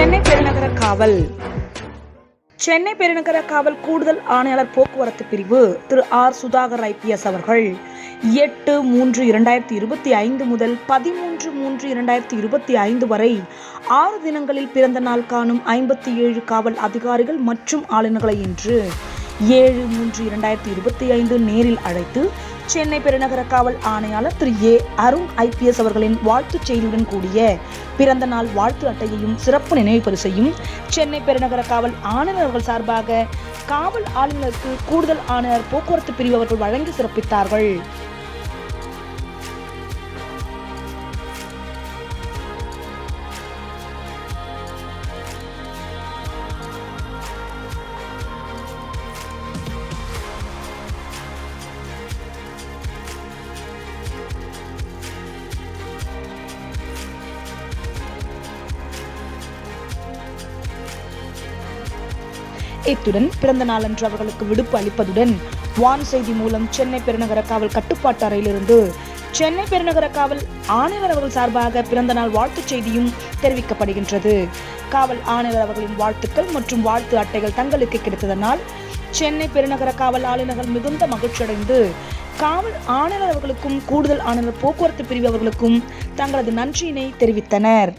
சென்னை பெருநகர காவல் சென்னை பெருநகர காவல் கூடுதல் ஆணையாளர் போக்குவரத்து பிரிவு திரு ஆர் சுதாகர் IPS அவர்கள் 8/3/2025 முதல் 13/3/2025 வரை 6 தினங்களில் பிறந்த நாள் காணும் 57 காவல் அதிகாரிகள் மற்றும் ஆளுநர்களை இன்று 7/3/2025 நேரில் அழைத்து சென்னை பெருநகர காவல் ஆணையாளர் திரு A. அருண் IPS அவர்களின் வாழ்த்துச் செய்தியுடன் கூடிய பிறந்த நாள் வாழ்த்து அட்டையையும் சிறப்பு நினைவு பரிசையும் சென்னை பெருநகர காவல் ஆணையர் அவர்கள் சார்பாக காவல் ஆளுநருக்கு கூடுதல் ஆணையர் போக்குவரத்து பிரிவு அவர்கள் வழங்கி சிறப்பித்தார்கள். இத்துடன் பிறந்த நாளன்று அவர்களுக்கு விடுப்பு அளிப்பதுடன் வான் செய்தி மூலம் சென்னை பெருநகர காவல் கட்டுப்பாட்டு அறையிலிருந்து சென்னை பெருநகர காவல் ஆணையர் அவர்கள் சார்பாக பிறந்த நாள் வாழ்த்துச் செய்தியும் தெரிவிக்கப்படுகின்றது. காவல் ஆணையர் அவர்களின் வாழ்த்துக்கள் மற்றும் வாழ்த்து அட்டைகள் தங்களுக்கு கிடைத்ததனால் சென்னை பெருநகர காவல் ஆளுநர்கள் மிகுந்த மகிழ்ச்சியடைந்து காவல் ஆணையர் அவர்களுக்கும் கூடுதல் ஆணையர் போக்குவரத்து பிரிவு அவர்களுக்கும் தங்களது நன்றியினை தெரிவித்தனர்.